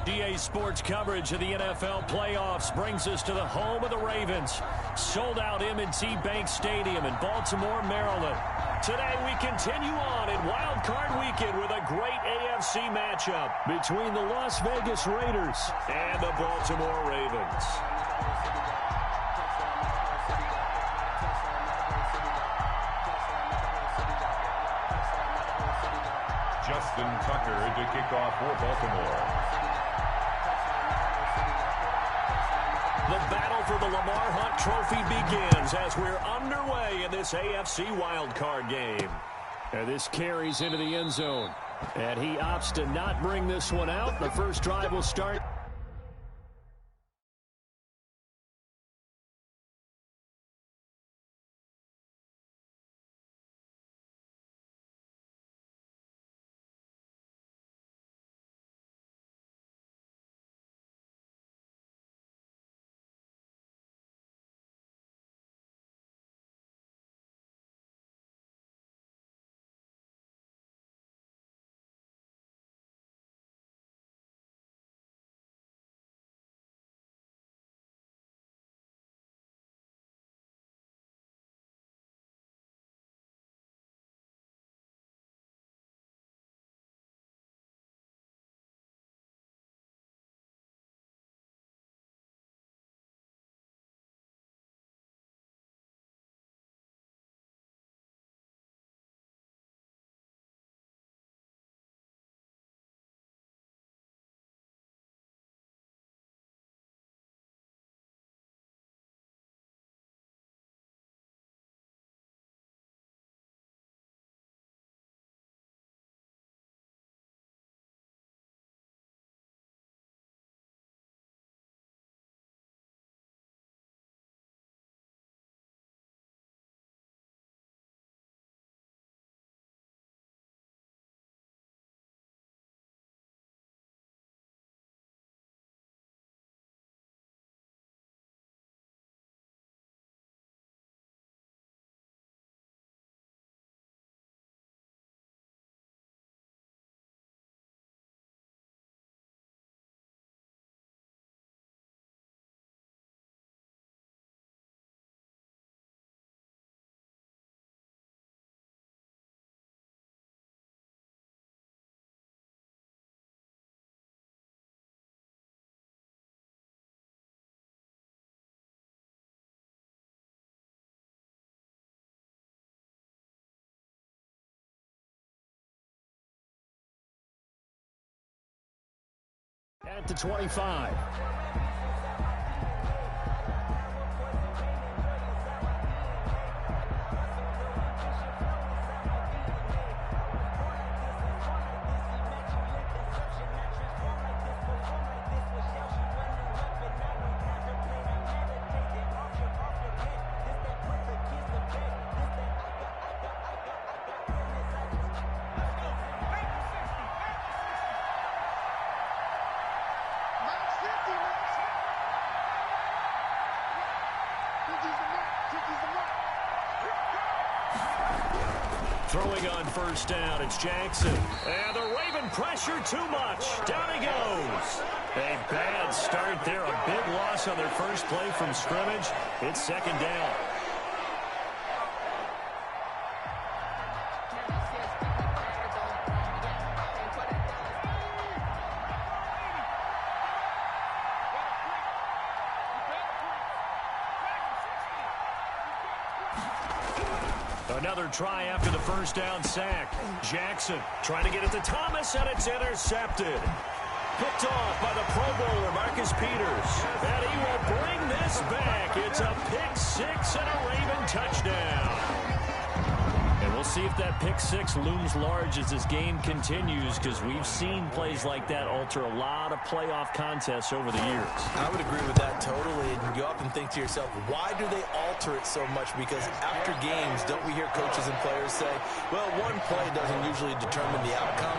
EA Sports coverage of the NFL playoffs brings us to the home of the Ravens. Sold out M&T Bank Stadium in Baltimore, Maryland. Today we continue on in Wildcard Weekend with a great AFC matchup between the Las Vegas Raiders and the Baltimore Ravens. Justin Tucker to kick off for Baltimore. The battle for the Lamar Hunt Trophy begins as we're underway in this AFC wildcard game. And this carries into the end zone. And he opts to not bring this one out. The first drive will start. At the 25. Throwing on first down, it's Jackson. And the Raven pressure too much. Down he goes. A bad start there. A big loss on their first play from scrimmage. It's second down. Another try after the first down sack. Jackson trying to get it to Thomas, and it's intercepted. Picked off by the Pro Bowler, Marcus Peters. And he will bring this back. It's a pick six and a Raven touchdown. And we'll see if that pick six looms large as this game continues, because we've seen plays like that alter a lot of playoff contests over the years. I would agree with that totally. And you often think to yourself, why do they alter it so much? Because after games, don't we hear coaches and players say, well, one play doesn't usually determine the outcome?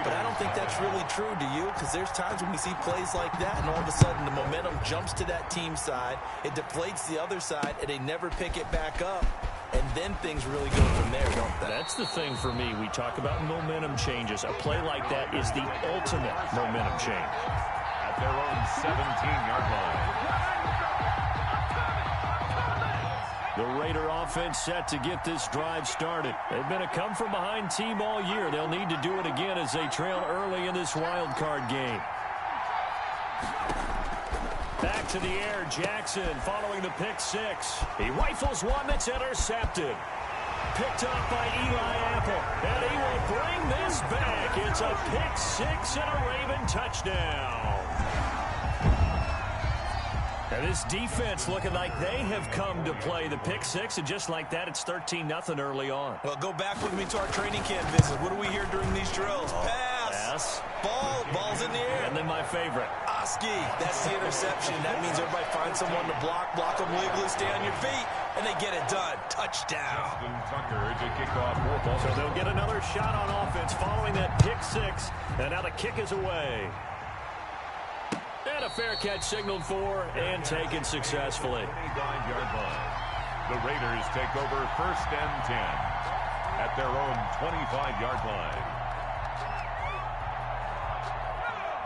But I don't think that's really true, do you? Because there's times when we see plays like that, and all of a sudden the momentum jumps to that team side, it deflates the other side, and they never pick it back up. and then things really go from there, don't they? That's the thing for me. We talk about momentum changes. A play like that is the ultimate momentum change. At their own 17-yard line. The Raider offense set to get this drive started. They've been a come-from-behind team all year. They'll need to do it again as they trail early in this wild card game. Back to the air, Jackson following the pick six. He rifles one that's intercepted. Picked up by Eli Apple. And he will bring this back. It's a pick six and a Raven touchdown. And this defense looking like they have come to play the pick six, and just like that, it's 13-0 early on. Well, go back with me to our training camp visit. What do we hear during these drills? Pass. Ball's in the air. And then my favorite. Oski, that's the interception. That means everybody finds someone to block them legally, stay on your feet, and they get it done. Touchdown. Justin Tucker to kick off football. So they'll get another shot on offense following that pick six, and now the kick is away. And a fair catch signaled for and taken successfully. 25-yard line. The Raiders take over 1st and 10 at their own 25-yard line.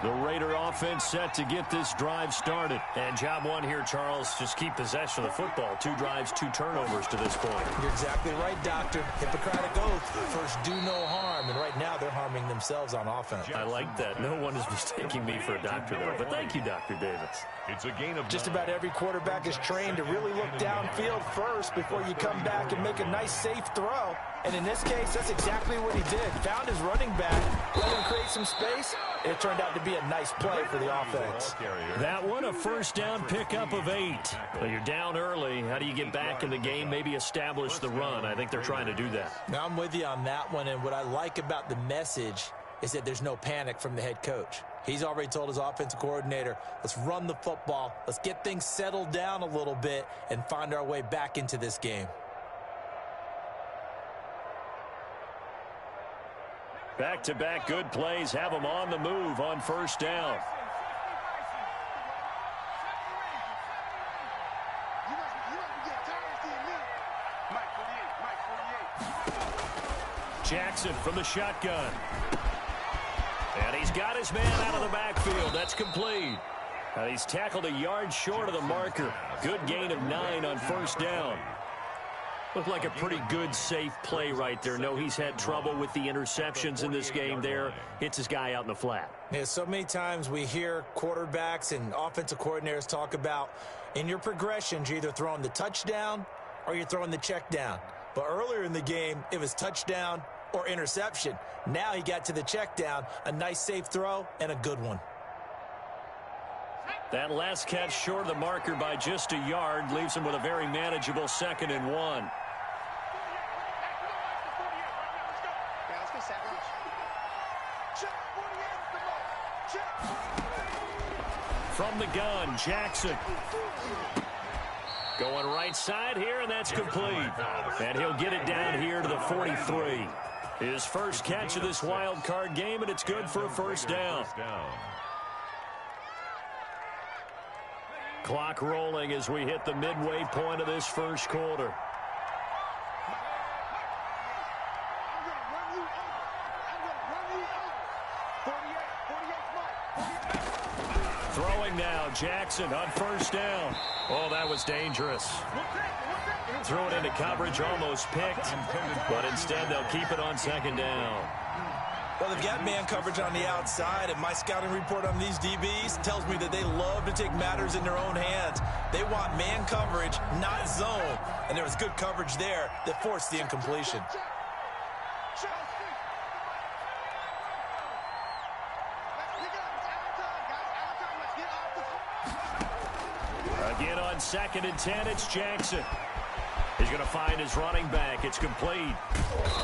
The Raider offense set to get this drive started. And job one here, Charles, just keep possession of the football. 2 drives, 2 turnovers to this point. You're exactly right, Doctor. Hippocratic oath. First, do no harm. And right now, they're harming themselves on offense. I like that. No one is mistaking me for a doctor, though. But thank you, Dr. Davis. It's a gain of just about every quarterback is trained to really look downfield first before you come back and make a nice, safe throw. And in this case, that's exactly what he did. Found his running back, let him create some space, and it turned out to be a nice play for the offense. That one, a first down pickup of 8. Well, you're down early. How do you get back in the game, maybe establish the run? I think they're trying to do that. Now, I'm with you on that one, and what I like about the message is that there's no panic from the head coach. He's already told his offensive coordinator, let's run the football, let's get things settled down a little bit and find our way back into this game. Back-to-back good plays have them on the move on first down. Jackson from the shotgun. And he's got his man out of the backfield. That's complete. And he's tackled a yard short of the marker. Good gain of 9 on first down. Looked like a pretty good, safe play right there. No, he's had trouble with the interceptions in this game there. Hits his guy out in the flat. Yeah, so many times we hear quarterbacks and offensive coordinators talk about in your progressions, you're either throwing the touchdown or you're throwing the check down. But earlier in the game, it was touchdown or interception. Now he got to the check down, a nice safe throw and a good one. That last catch short of the marker by just a yard leaves him with a very manageable 2nd and 1. From the gun, Jackson. Going right side here, and that's complete. And he'll get it down here to the 43. His first catch of this wild card game, and it's good for a first down. Clock rolling as we hit the midway point of this first quarter. Throwing now, Jackson on first down. Oh, that was dangerous. Threw it into coverage, almost picked, but instead they'll keep it on 2nd down. Well, they've got man coverage on the outside, and my scouting report on these DBs tells me that they love to take matters in their own hands. They want man coverage, not zone, and there was good coverage there that forced the incompletion. Again on 2nd and 10, it's Jackson. He's going to find his running back. It's complete.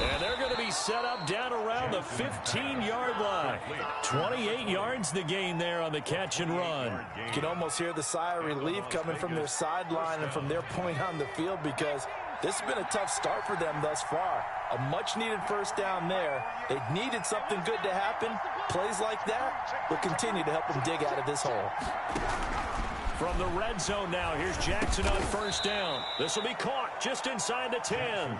And they're going to be set up down around the 15-yard line. 28 yards the gain there on the catch and run. You can almost hear the sigh of relief coming from their sideline and from their point on the field because this has been a tough start for them thus far. A much-needed first down there. They needed something good to happen. Plays like that will continue to help them dig out of this hole. From the red zone now, here's Jackson on first down. This will be caught just inside the 10.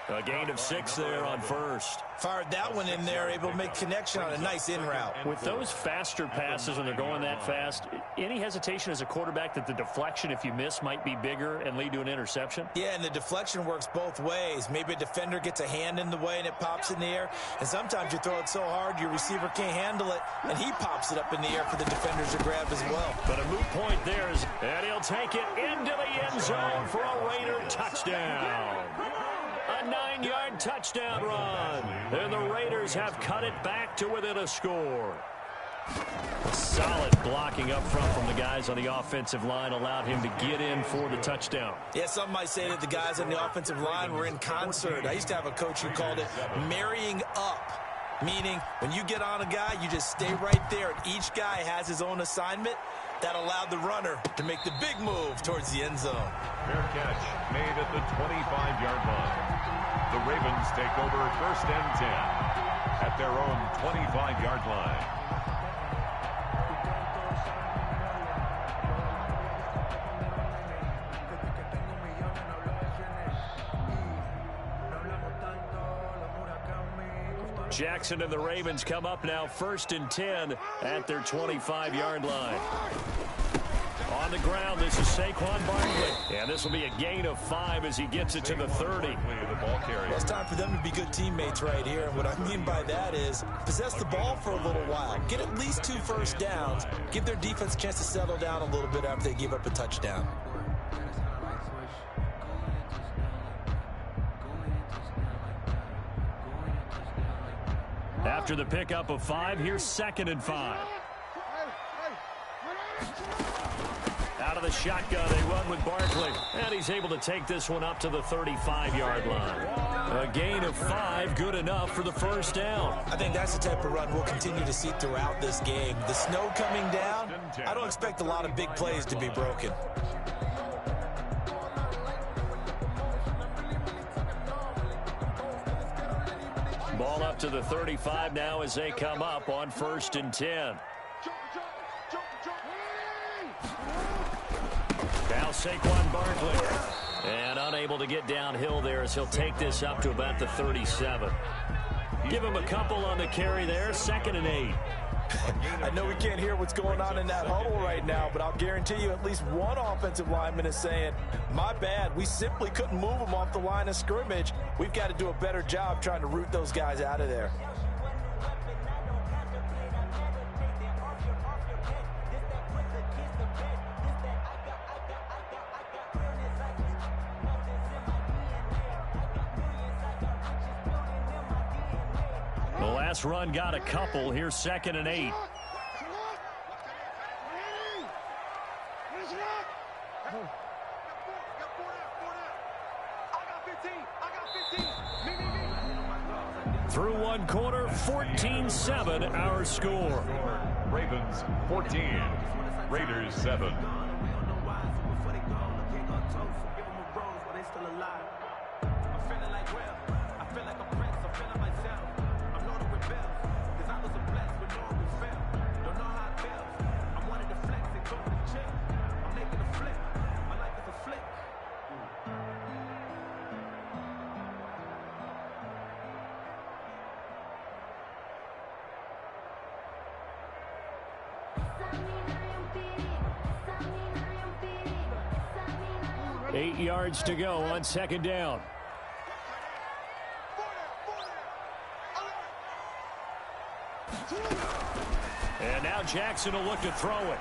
A gain of 6 there on first. Fired that one in there, able to make connection on a nice in route. With those faster passes when they're going that fast, any hesitation as a quarterback that the deflection, if you miss, might be bigger and lead to an interception? Yeah, and the deflection works both ways. Maybe a defender gets a hand in the way and it pops in the air. And sometimes you throw it so hard your receiver can't handle it, and he pops it up in the air for the defenders to grab as well. But a moot point there is, and he'll take it into the end zone for a Raider touchdown. A 9-yard touchdown run. And the Raiders have cut it back to within a score. Solid blocking up front from the guys on the offensive line allowed him to get in for the touchdown. Yeah, some might say that the guys on the offensive line were in concert. I used to have a coach who called it marrying up, meaning when you get on a guy, you just stay right there. Each guy has his own assignment. That allowed the runner to make the big move towards the end zone. Fair catch made at the 25-yard line. The Ravens take over first and 10 at their own 25-yard line. Jackson and the Ravens come up now first and 10 at their 25-yard line. On the ground, this is Saquon Barkley. And this will be a gain of 5 as he gets it to the 30. Well, it's time for them to be good teammates right here. And what I mean by that is possess the ball for a little while. Get at least 2 first downs. Give their defense a chance to settle down a little bit after they give up a touchdown. After the pickup of 5, here's 2nd and 5. Out of the shotgun, they run with Barkley. And he's able to take this one up to the 35-yard line. A gain of 5, good enough for the first down. I think that's the type of run we'll continue to see throughout this game. The snow coming down, I don't expect a lot of big plays to be broken. Ball up to the 35 now as they come up on first and 10. Now Saquon Barkley. And unable to get downhill there as he'll take this up to about the 37. Give him a couple on the carry there. 2nd and 8. I know we can't hear what's going on in that huddle right now, but I'll guarantee you at least one offensive lineman is saying, my bad, we simply couldn't move them off the line of scrimmage. We've got to do a better job trying to root those guys out of there. The last run got a couple. Here's 2nd and 8. Through one quarter, 14-7 our score. Ravens 14, Raiders 7. Eight yards to go on 2nd down. And now Jackson will look to throw it.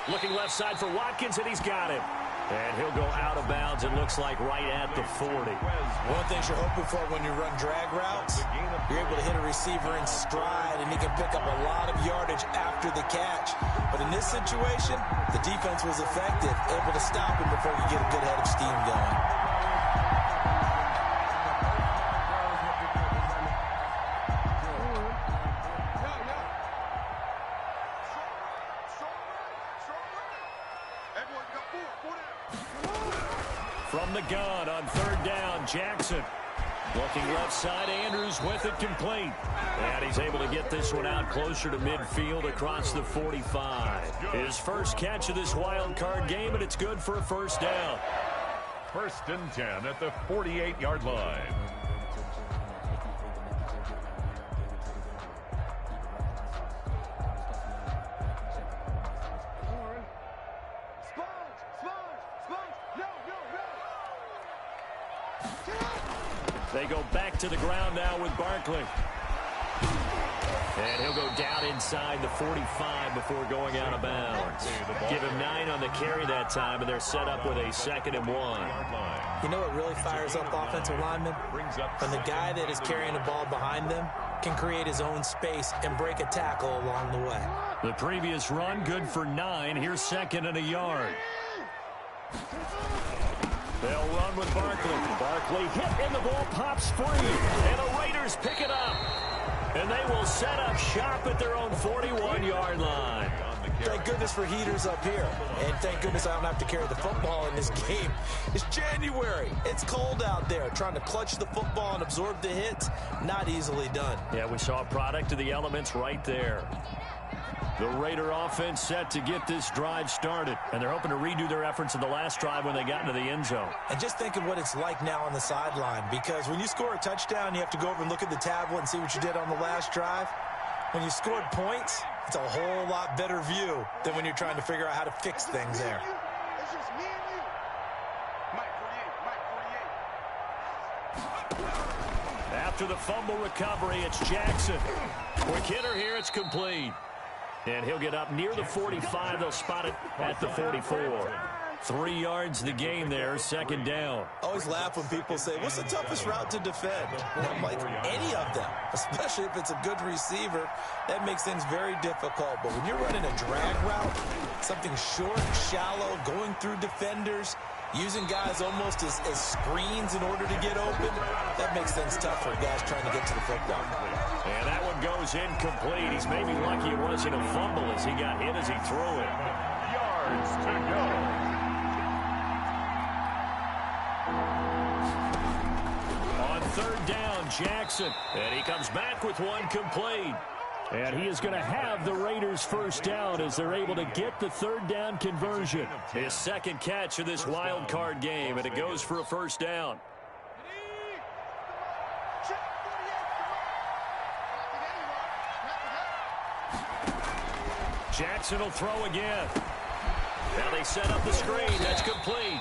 Looking left side for Watkins, and he's got him. And he'll go out of bounds, it looks like, right at the 40. One thing you're hoping for when you run drag routes, you're able to hit a receiver in stride, and he can pick up a lot of yardage after the catch. But in this situation, the defense was effective, able to stop him before you get a good head of steam going. From the gun on 3rd down, Jackson. Looking left side, Andrews with it complete. And he's able to get this one out closer to midfield across the 45. His first catch of this wild card game, and it's good for a first down. 1st and 10 at the 48-yard line. They go back to the ground now with Barkley. And he'll go down inside the 45 before going out of bounds. Give him 9 on the carry that time, and they're set up with a 2nd and 1. You know what really fires up offensive linemen? When the guy that is carrying the ball behind them can create his own space and break a tackle along the way. The previous run, good for 9. Here's 2nd and a yard. They'll run with Barkley. Barkley hit, and the ball pops free. And the Raiders pick it up. And they will set up shop at their own 41-yard line. Thank goodness for heaters up here. And thank goodness I don't have to carry the football in this game. It's January. It's cold out there. Trying to clutch the football and absorb the hits, not easily done. Yeah, we saw a product of the elements right there. The Raider offense set to get this drive started. And they're hoping to redo their efforts in the last drive when they got into the end zone. And just think of what it's like now on the sideline. Because when you score a touchdown, you have to go over and look at the tablet and see what you did on the last drive. When you scored points, it's a whole lot better view than when you're trying to figure out how to fix things there. It's just me and you. Mike 48. After the fumble recovery, it's Jackson. Quick hitter here, it's complete. And he'll get up near the 45. They'll spot it at the 44. 3 yards the game there, 2nd down. I always laugh when people say, what's the toughest route to defend? And I'm like, any of them, especially if it's a good receiver. That makes things very difficult. But when you're running a drag route, something short, shallow, going through defenders, using guys almost as screens in order to get open, that makes things tough for guys trying to get to the football. And that one goes incomplete. He's maybe lucky it wasn't a fumble as he got hit as he threw it. Yards to go. On 3rd down, Jackson. And he comes back with one complete. And he is going to have the Raiders' first down as they're able to get the 3rd down conversion. His 2nd catch of this wild card game, and it goes for a first down. Jackson will throw again. Now they set up the screen. That's complete.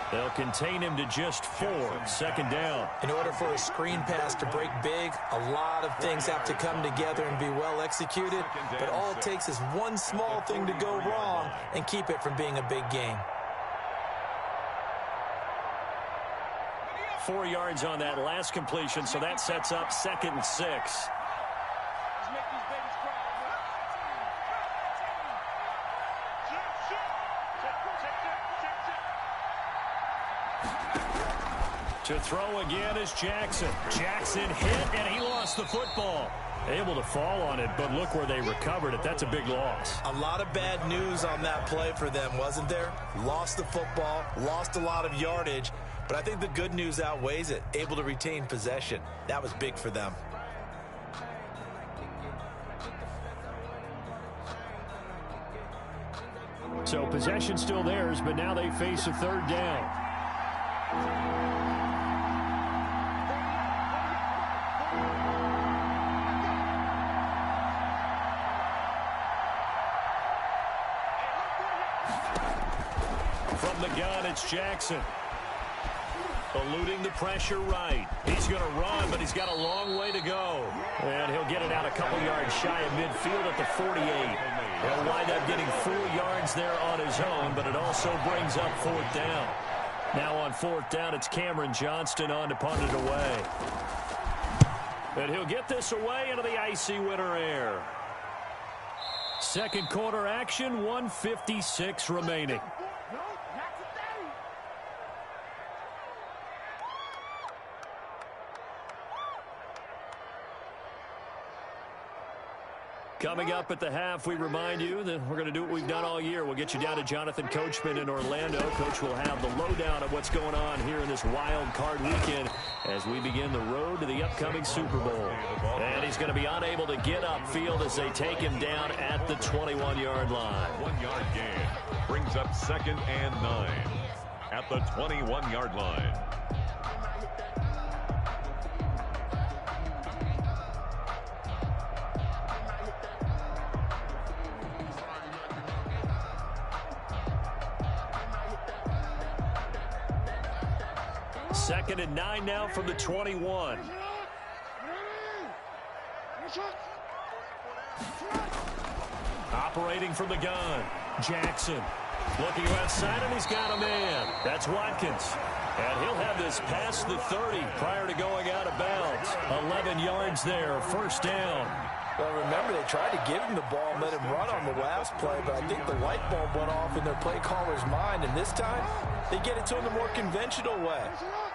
They'll contain him to just 4. 2nd down. In order for a screen pass to break big, a lot of things have to come together and be well executed. But all it takes is one small thing to go wrong and keep it from being a big game. 4 yards on that last completion, so that sets up 2nd and 6. To throw again is Jackson. Jackson hit, and he lost the football. Able to fall on it, but look where they recovered it. That's a big loss. A lot of bad news on that play for them, wasn't there? Lost the football, lost a lot of yardage, but I think the good news outweighs it. Able to retain possession. That was big for them. So possession still theirs, but now they face a 3rd down. From the gun, it's Jackson. Eluding the pressure right. He's going to run, but he's got a long way to go. And he'll get it out a couple yards shy of midfield at the 48. He'll wind up getting 4 yards there on his own, but it also brings up 4th down. Now on 4th down, it's Cameron Johnston on to punt it away. And he'll get this away into the icy winter air. 2nd quarter action, 1:56 remaining. Coming up at the half, we remind you that we're going to do what we've done all year. We'll get you down to Jonathan Coachman in Orlando. Coach will have the lowdown of what's going on here in this wild card weekend as we begin the road to the upcoming Super Bowl. And he's going to be unable to get upfield as they take him down at the 21-yard line. 1-yard gain brings up 2nd and 9 at the 21-yard line. Second and 9 now from the 21. Operating from the gun. Jackson looking outside, and he's got a man. That's Watkins. And he'll have this past the 30 prior to going out of bounds. 11 yards there, first down. Well, remember, they tried to give him the ball and let him run on the last play, but I think the light bulb went off in their play caller's mind, and this time they get it to him the more conventional way,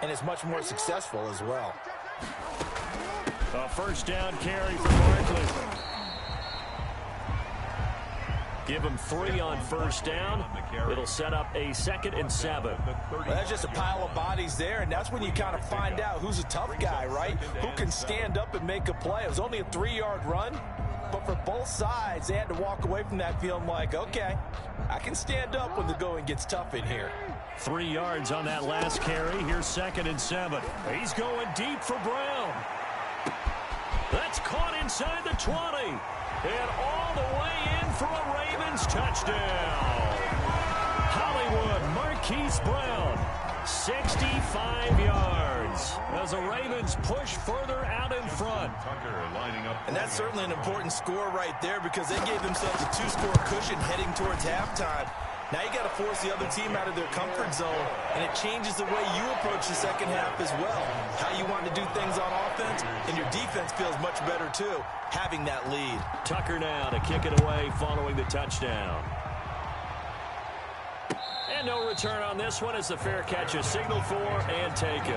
and it's much more successful as well. A first down carry for Barkley. Give him 3 on first down. It'll set up a 2nd and 7. Well, that's just a pile of bodies there, and that's when you kind of find out who's a tough guy, right? Who can stand up and make a play. It was only a 3-yard run, but for both sides, they had to walk away from that feeling like, okay, I can stand up when the going gets tough in here. 3 yards on that last carry. Here's 2nd and 7. He's going deep for Brown. That's caught inside the 20. And all the way in for a Ravens touchdown. Hollywood Marquise Brown, 65 yards as the Ravens push further out in front. And that's certainly an important score right there because they gave themselves a 2-score cushion heading towards halftime. Now you got to force the other team out of their comfort zone, and it changes the way you approach the second half as well. How you want to do things on offense, and your defense feels much better too, having that lead. Tucker now to kick it away following the touchdown. And no return on this one as the fair catch is signaled for and taken.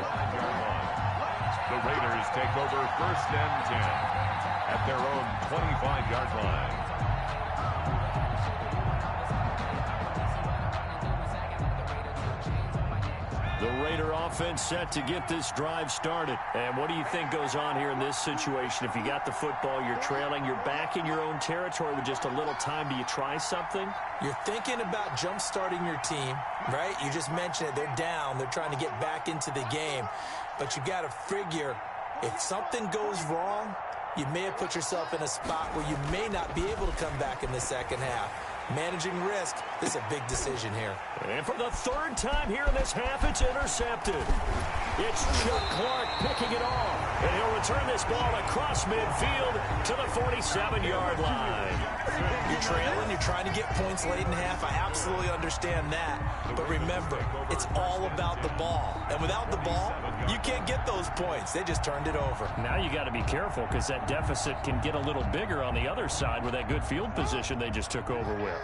The Raiders take over 1st and 10 at their own 25-yard line. The Raider offense set to get this drive started. And what do you think goes on here in this situation? If you got the football, you're trailing, you're back in your own territory with just a little time. Do you try something? You're thinking about jump-starting your team, right? You just mentioned it. They're down. They're trying to get back into the game. But you got to figure if something goes wrong, you may have put yourself in a spot where you may not be able to come back in the second half. Managing risk, this is a big decision here. And for the 3rd time here in this half, it's intercepted. It's Chuck Clark picking it off. And he'll return this ball across midfield to the 47-yard line. You're trailing, you're trying to get points late in half. I absolutely understand that. But remember, it's all about the ball. And without the ball, you can't get those points. They just turned it over. Now you got to be careful because that deficit can get a little bigger on the other side with that good field position they just took over with.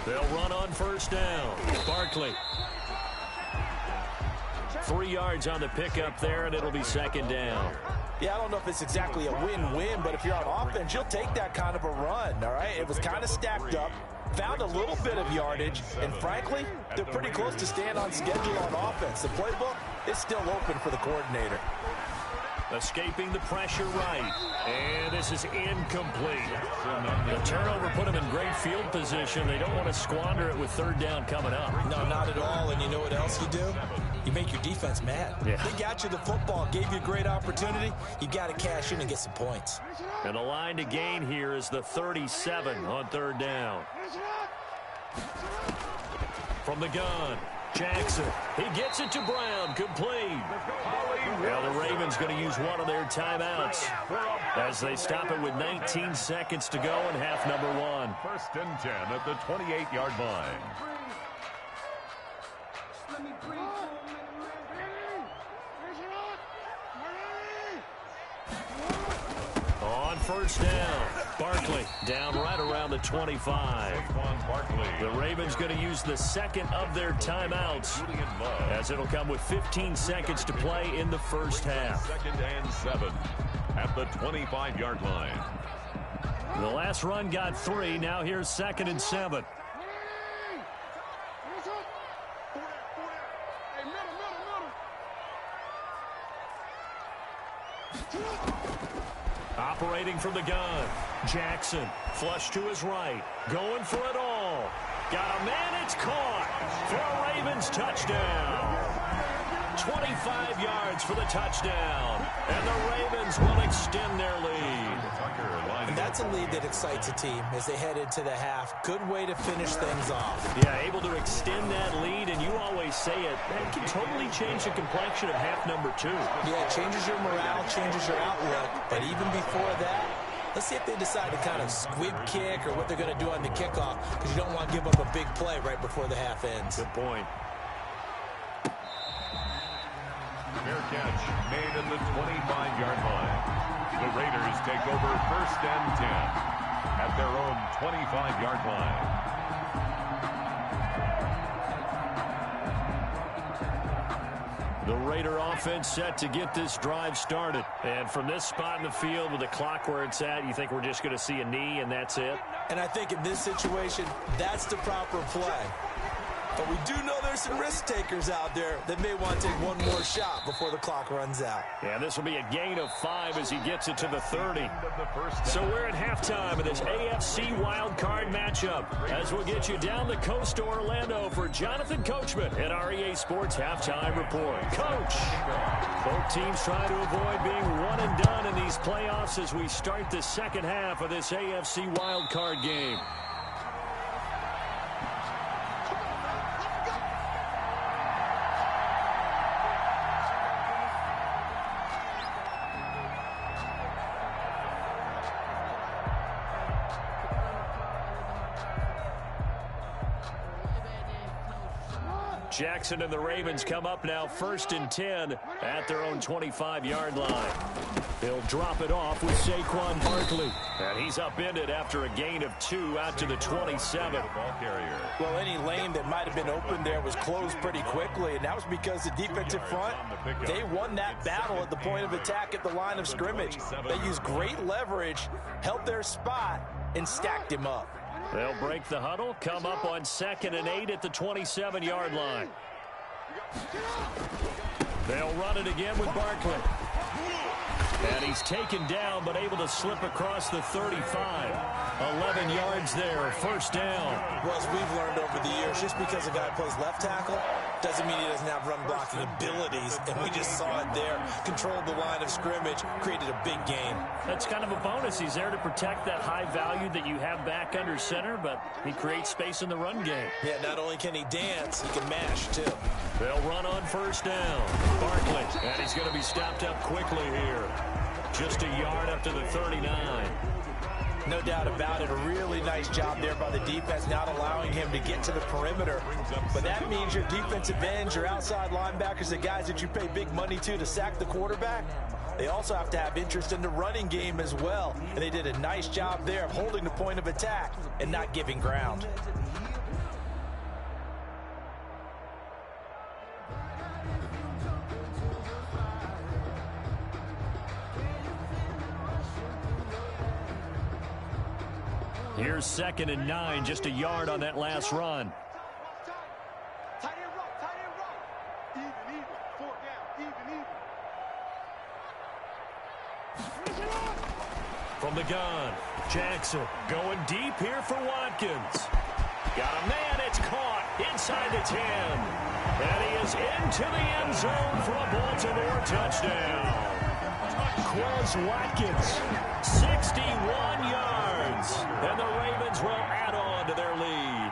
They'll run on first down. Barkley. 3 yards on the pickup there, and it'll be 2nd down. Yeah, I don't know if it's exactly a win-win, but if you're on offense, you'll take that kind of a run, all right? It was kind of stacked up, found a little bit of yardage, and frankly, they're pretty close to staying on schedule on offense. The playbook is still open for the coordinator. Escaping the pressure right. And this is incomplete. The turnover put them in great field position. They don't want to squander it with 3rd down coming up. No, not at all. And you know what else you do? You make your defense mad. Yeah. They got you the football, gave you a great opportunity. You got to cash in and get some points. And the line to gain here is the 37 on 3rd down. From the gun. Jackson, he gets it to Brown, complete. Now the Ravens going to use one of their timeouts as they stop it with 19 seconds to go in half number 1. 1st and 10 at the 28-yard line. On first down, Barkley down right around the 25. The Ravens going to use the second of their timeouts, as it'll come with 15 seconds to play in the first half. 2nd and 7 at the 25-yard line. The last run got 3. Now here's 2nd and 7. Operating from the gun, Jackson, flush to his right, going for it all. Got a man, it's caught for a Ravens touchdown. 25 yards for the touchdown, and the Ravens will extend their lead. And that's a lead that excites a team as they head into the half. Good way to finish things off. Yeah, able to extend that lead, and you always say it, that can totally change the complexion of half number 2. Yeah, it changes your morale, changes your outlook. But even before that, let's see if they decide to kind of squib kick or what they're going to do on the kickoff, because you don't want to give up a big play right before the half ends. Good point. Fair catch made at the 25-yard line. The Raiders take over 1st and 10 at their own 25-yard line. The Raider offense set to get this drive started. And from this spot in the field with the clock where it's at, you think we're just going to see a knee and that's it? And I think in this situation, that's the proper play. But we do know there's some risk takers out there that may want to take one more shot before the clock runs out. Yeah, this will be a gain of 5 as he gets it to the 30. So we're at halftime of this AFC Wildcard matchup as we'll get you down the coast to Orlando for Jonathan Coachman at our EA Sports Halftime Report. Coach, both teams trying to avoid being one and done in these playoffs as we start the second half of this AFC Wildcard game. Jackson and the Ravens come up now 1st and 10 at their own 25-yard line. They'll drop it off with Saquon Barkley. And he's upended after a gain of 2 out to the 27. Well, any lane that might have been open there was closed pretty quickly, and that was because the defensive front, they won that battle at the point of attack at the line of scrimmage. They used great leverage, held their spot, and stacked him up. They'll break the huddle, come up on 2nd and 8 at the 27-yard line. They'll run it again with Barkley. And he's taken down, but able to slip across the 35. 11 yards there, 1st down. Well, as we've learned over the years, just because a guy plays left tackle doesn't mean he doesn't have run blocking abilities. And we just saw it there. Controlled the line of scrimmage, created a big gain. That's kind of a bonus. He's there to protect that high value that you have back under center, but he creates space in the run game. Yeah, not only can he dance, he can mash, too. They'll run on 1st down. Barkley, and he's going to be stopped up quickly here. Just a yard up to the 39. No doubt about it. A really nice job there by the defense, not allowing him to get to the perimeter. But that means your defensive ends, your outside linebackers, the guys that you pay big money to sack the quarterback, they also have to have interest in the running game as well. And they did a nice job there of holding the point of attack and not giving ground. Here's 2nd and 9, just a yard on that last run. Tight end right. Even. 4th down. Even. From the gun, Jackson going deep here for Watkins. Got a man, it's caught inside the 10. And he is into the end zone for a Baltimore touchdown. Quez Watkins, 61 yards. And the Ravens will add on to their lead.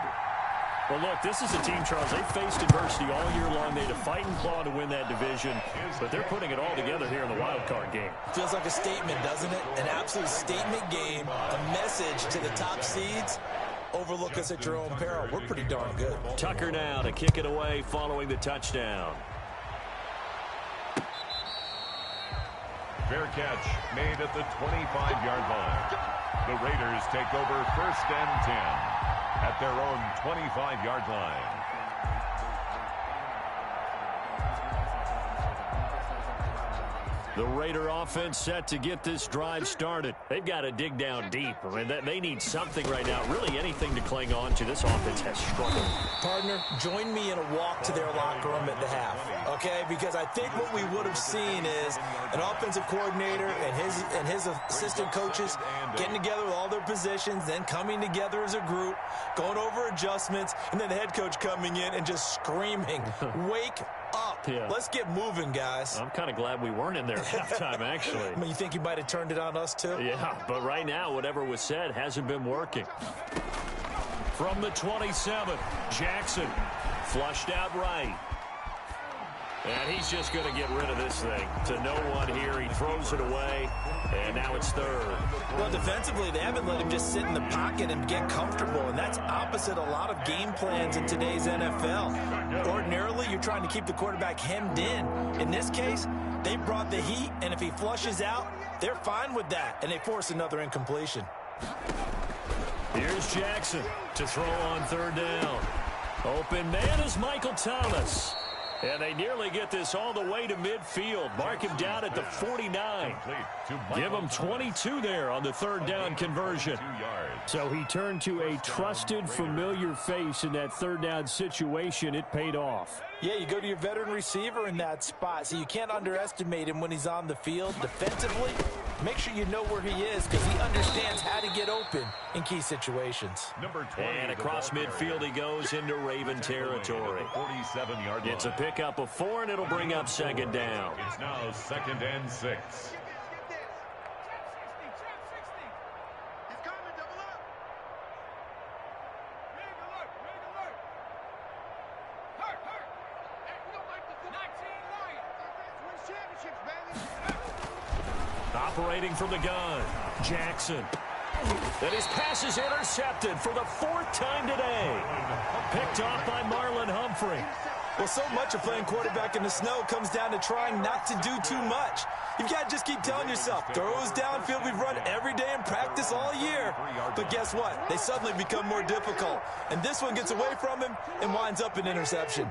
Well, look, this is a team, Charles, they faced adversity all year long. They had to fight and claw to win that division, but they're putting it all together here in the wild card game. Feels like a statement, doesn't it? An absolute statement game, a message to the top seeds. Overlook us at your own peril. We're pretty darn good. Tucker now to kick it away following the touchdown. Fair catch made at the 25-yard line. The Raiders take over 1st and 10 at their own 25-yard line. The Raider offense set to get this drive started. They've got to dig down deep. I mean, they need something right now, really anything to cling on to. This offense has struggled. Partner, join me in a walk to their locker room at the half, okay? Because I think what we would have seen is an offensive coordinator and his assistant coaches getting together with all their positions, then coming together as a group, going over adjustments, and then the head coach coming in and just screaming, wake up. Yeah. Let's get moving, guys. I'm kind of glad we weren't in there at halftime, actually. I mean, you think he might have turned it on us, too? Yeah, but right now, whatever was said hasn't been working. From the 27, Jackson flushed out right. And he's just going to get rid of this thing. To no one here, he throws it away, and now it's third. Well, defensively, they haven't let him just sit in the pocket and get comfortable, and that's opposite a lot of game plans in today's NFL. Ordinarily, you're trying to keep the quarterback hemmed in. In this case, they brought the heat, and if he flushes out, they're fine with that, and they force another incompletion. Here's Jackson to throw on third down. Open man is Michael Thomas. And they nearly get this all the way to midfield. Mark him down at the 49. Give him 22 there on the third down conversion. So he turned to a trusted, familiar face in that third down situation. It paid off. Yeah, you go to your veteran receiver in that spot, so you can't underestimate him when he's on the field. Defensively, make sure you know where he is because he understands how to get open in key situations. Number 20, and across midfield he goes into Raven territory. 47-yard line. It's a pickup of 4, and it'll bring up second down. It's now 2nd and 6. Operating from the gun, Jackson. And his pass is intercepted for the 4th time today. Picked off by Marlon Humphrey. Well, so much of playing quarterback in the snow comes down to trying not to do too much. You've got to just keep telling yourself, throws downfield we've run every day in practice all year. But guess what? They suddenly become more difficult. And this one gets away from him and winds up an interception.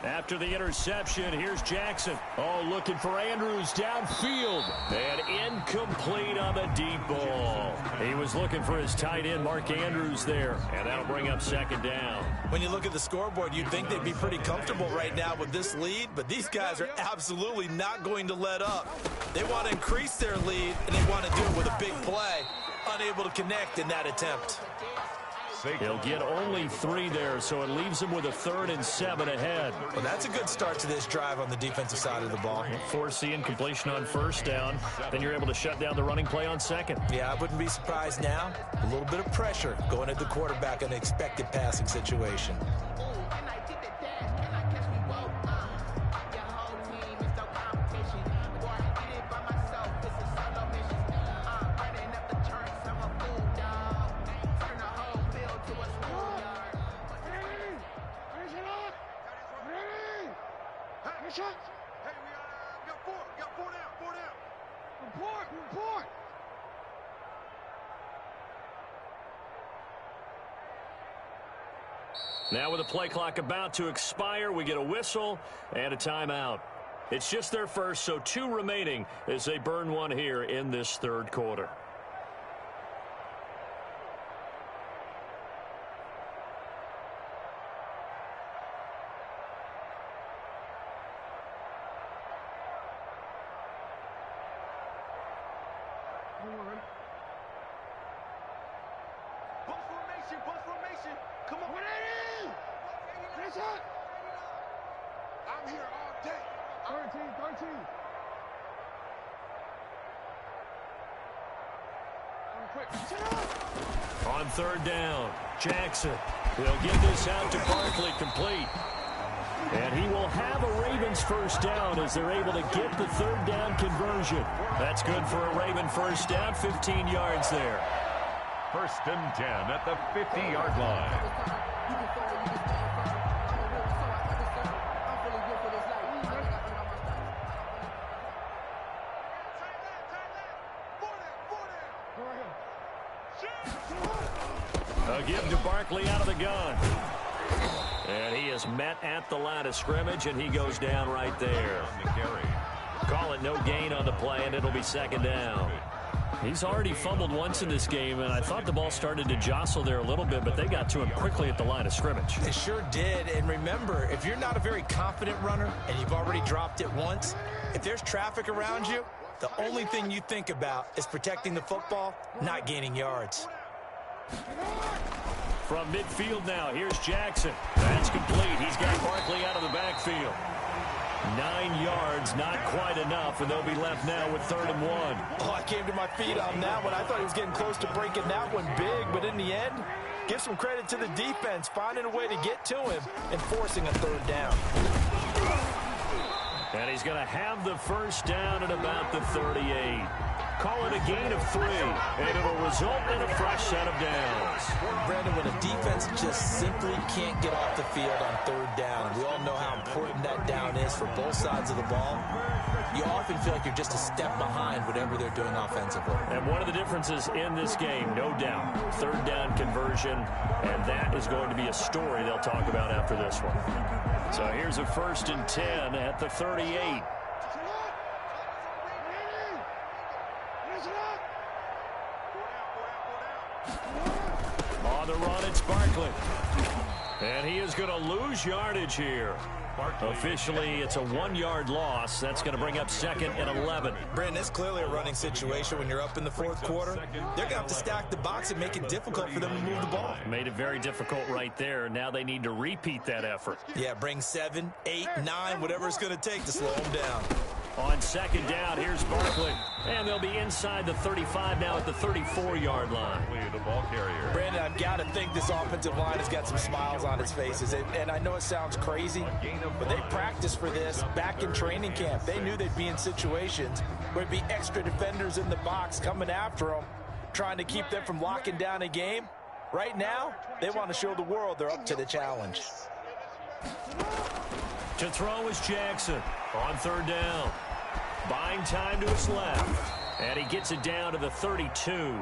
After the interception, here's Jackson. Oh, looking for Andrews downfield. And incomplete on the deep ball. He was looking for his tight end, Mark Andrews, there. And that'll bring up second down. When you look at the scoreboard, you'd think they'd be pretty comfortable right now with this lead, but these guys are absolutely not going to let up. They want to increase their lead, and they want to do it with a big play. Unable to connect in that attempt. He'll get only 3 there, so it leaves him with a 3rd and 7 ahead. Well, that's a good start to this drive on the defensive side of the ball. Force the incompletion on first down. Then you're able to shut down the running play on second. Yeah, I wouldn't be surprised now. A little bit of pressure going at the quarterback in an expected passing situation. Now with the play clock about to expire, we get a whistle and a timeout. It's just their first, so 2 remaining as they burn one here in this third quarter. Bus formation. Come on. 180. I'm here all day. 13. On third down, Jackson. He'll get this out to Barkley complete. And he will have a Ravens first down as they're able to get the third down conversion. That's good for a Raven first down, 15 yards there. 1st and 10 at the 50-yard line. A give to Barkley out of the gun. And he is met at the line of scrimmage, and he goes down right there. Call it no gain on the play, and it'll be second down. He's already fumbled once in this game, and I thought the ball started to jostle there a little bit, but they got to him quickly at the line of scrimmage. They sure did, and remember, if you're not a very confident runner and you've already dropped it once, if there's traffic around you, the only thing you think about is protecting the football, not gaining yards. From midfield now, here's Jackson. That's complete. He's got Barkley out of the backfield. 9 yards, not quite enough, and they'll be left now with 3rd and 1. Oh, I came to my feet on that one. I thought he was getting close to breaking that one big, but in the end, give some credit to the defense, finding a way to get to him and forcing a 3rd down. And he's going to have the first down at about the 38. Call it a gain of 3, and it'll result in a fresh set of downs. Brandon, when a defense just simply can't get off the field on 3rd down, we all know how important that down is for both sides of the ball. You often feel like you're just a step behind whatever they're doing offensively. And one of the differences in this game, no doubt, 3rd down conversion, and that is going to be a story they'll talk about after this one. So here's a 1st and 10 at the 38. On the run, it's Barkley. And he is going to lose yardage here. Officially, it's a 1-yard loss. That's going to bring up 2nd and 11. Brandon, it's clearly a running situation when you're up in the 4th quarter. They're going to have to stack the box and make it difficult for them to move the ball. Made it very difficult right there. Now they need to repeat that effort. Yeah, bring 7, 8, 9, whatever it's going to take to slow them down. On 2nd down, here's Barkley. And they'll be inside the 35 now at the 34-yard line. The ball carrier. Brandon, I've got to think this offensive line has got some smiles on its faces. And I know it sounds crazy, but they practiced for this back in training camp. They knew they'd be in situations where it'd be extra defenders in the box coming after them, trying to keep them from locking down a game. Right now, they want to show the world they're up to the challenge. To throw is Jackson on 3rd down. Buying time to his left. And he gets it down to the 32.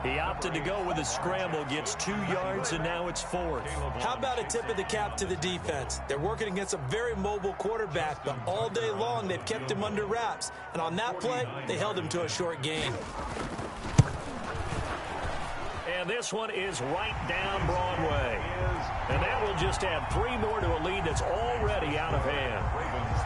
He opted to go with a scramble, gets 2 yards, and now it's 4th. How about a tip of the cap to the defense? They're working against a very mobile quarterback, but all day long they've kept him under wraps. And on that play, they held him to a short gain. And this one is right down Broadway. And that will just add 3 more to a lead that's already out of hand.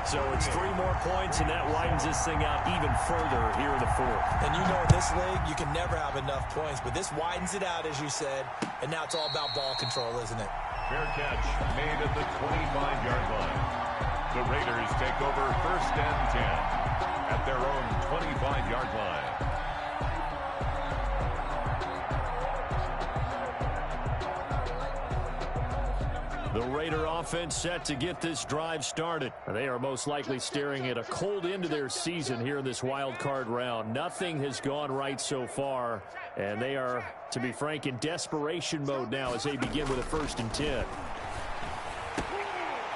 So it's 3 more points, and that widens this thing out even further here in the 4th. And you know in this league, you can never have enough points, but this widens it out, as you said, and now it's all about ball control, isn't it? Fair catch made at the 25-yard line. The Raiders take over 1st and 10 at their own 25-yard line. The Raider offense set to get this drive started. They are most likely staring at a cold end to their season here in this wild card round. Nothing has gone right so far, and they are, to be frank, in desperation mode now as they begin with a 1st and 10.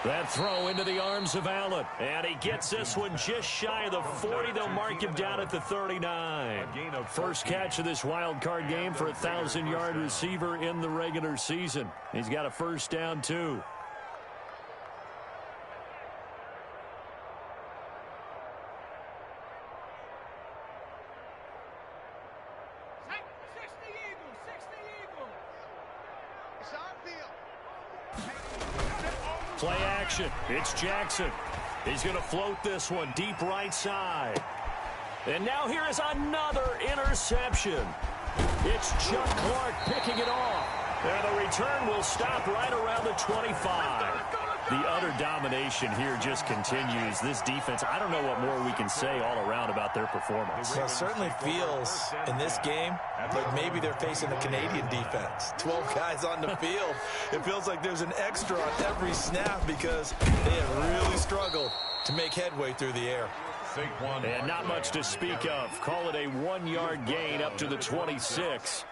That throw into the arms of Allen, and he gets this one just shy of the 40. They'll mark him down at the 39. First catch of this wild card game for a 1,000-yard receiver in the regular season. He's got a 1st down, too. Play action. It's Jackson. He's going to float this one deep right side. And now here is another interception. It's Chuck Clark picking it off. And the return will stop right around the 25. The utter domination here just continues. This defense, I don't know what more we can say all around about their performance. Well, it certainly feels in this game like maybe they're facing a Canadian defense. 12 guys on the field. It feels like there's an extra on every snap because they have really struggled to make headway through the air. And not much to speak of. Call it a 1-yard gain up to the 26.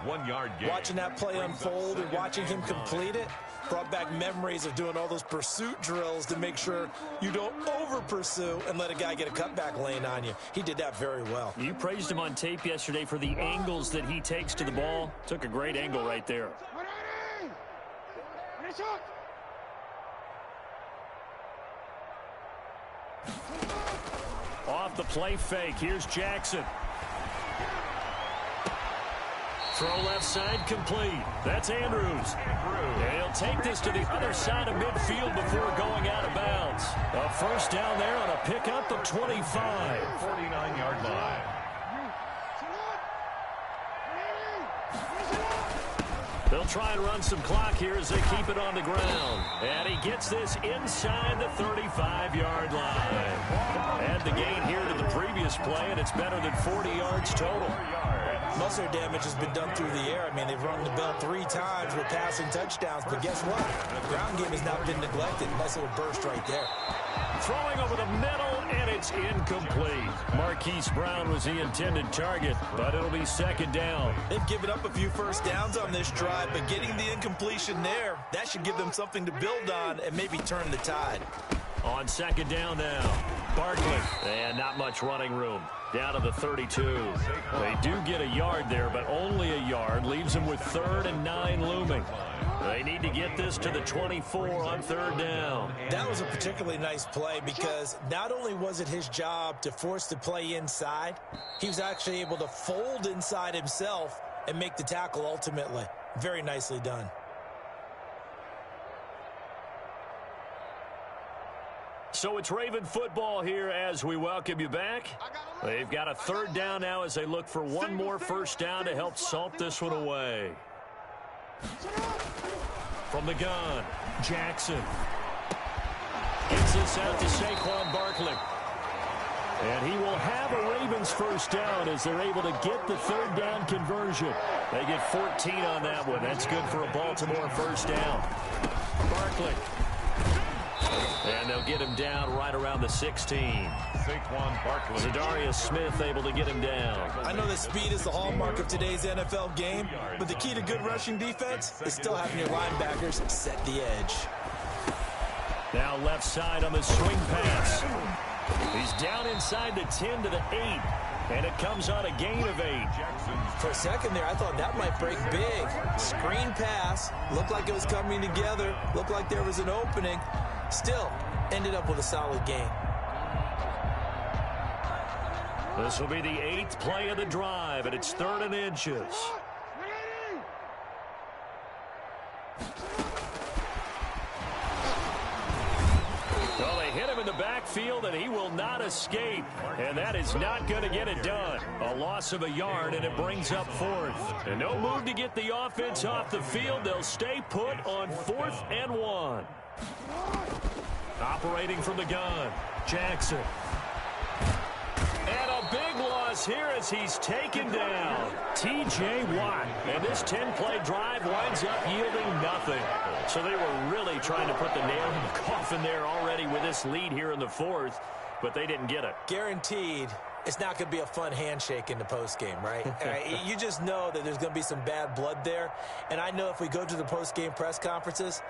1 yard gain. Watching that play unfold and watching him complete it brought back memories of doing all those pursuit drills to make sure you don't over-pursue and let a guy get a cutback lane on you. He did that very well. You praised him on tape yesterday for the angles that he takes to the ball. Took a great angle right there. Off the play fake. Here's Jackson. Throw left side complete. That's Andrews. And he'll take this to the other side of midfield before going out of bounds. A first down there on a pickup of 25. 49-yard line. They'll try and run some clock here as they keep it on the ground. And he gets this inside the 35-yard line. And the gain here to the previous play, and it's better than 40 yards total. Most of their damage has been done through the air. I mean, they've run the bell 3 times with passing touchdowns. But guess what? The ground game has not been neglected. Nice little burst right there. Throwing over the middle, and it's incomplete. Marquise Brown was the intended target, but it'll be second down. They've given up a few first downs on this drive, but getting the incompletion there, that should give them something to build on and maybe turn the tide. On second down now, Barkley. And not much running room. Down to the 32. They do get a yard there, but only a yard. Leaves them with 3rd and 9 looming. They need to get this to the 24 on 3rd down. That was a particularly nice play because not only was it his job to force the play inside, he was actually able to fold inside himself and make the tackle ultimately. Very nicely done. So it's Raven football here as we welcome you back. They've got a 3rd down now as they look for one more first down to help salt this one away. From the gun, Jackson. Gets this out to Saquon Barkley. And he will have a Ravens first down as they're able to get the 3rd down conversion. They get 14 on that one. That's good for a Baltimore first down. Barkley. And they'll get him down right around the 16. Saquon Barkley. Zadarius Smith able to get him down. I know that speed is the hallmark of today's NFL game, but the key to good rushing defense is still having your linebackers set the edge. Now left side on the swing pass. He's down inside the 10 to the 8. And it comes on a gain of 8. For a second there, I thought that might break big. Screen pass. Looked like it was coming together. Looked like there was an opening. Still, ended up with a solid gain. This will be the 8th play of the drive, and it's 3rd and inches. Well, they hit him in the backfield, and he will not escape. And that is not going to get it done. A loss of a yard, and it brings up 4th. And no move to get the offense off the field. They'll stay put on 4th and 1. Operating from the gun, Jackson. And a big loss here as he's taken down. T.J. Watt. And this 10-play drive winds up yielding nothing. So they were really trying to put the nail in the coffin there already with this lead here in the 4th, but they didn't get it. Guaranteed it's not going to be a fun handshake in the postgame, right? You just know that there's going to be some bad blood there. And I know if we go to the postgame press conferences,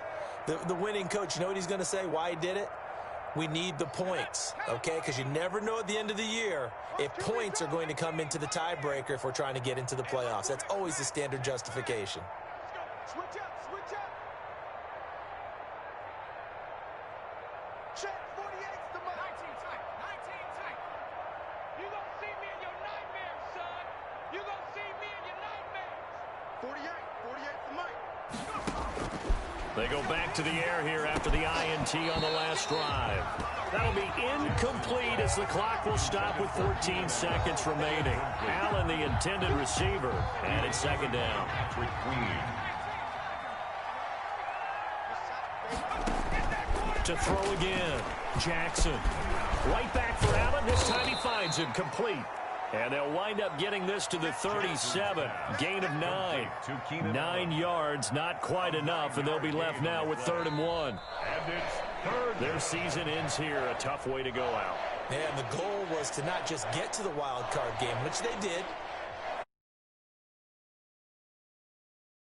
the winning coach, you know what he's going to say, why he did it? We need the points, okay? Because you never know at the end of the year if points are going to come into the tiebreaker if we're trying to get into the playoffs. That's always the standard justification. Switch up, switch up. Check, 48's the mark. 19 tight, 19 tight. You gonna see me in your nightmares, son. You gonna see me in your nightmares. 48's the mark. They go back to the air here after the INT on the last drive. That'll be incomplete as the clock will stop with 14 seconds remaining. Allen, the intended receiver, and it's second down. To throw again, Jackson. Right back for Allen. This time he finds him complete. And they'll wind up getting this to the 37. Gain of 9. 9 yards, not quite enough, and they'll be left now with 3rd and 1. And it's 3rd. Their season ends here. A tough way to go out. And the goal was to not just get to the wild card game, which they did,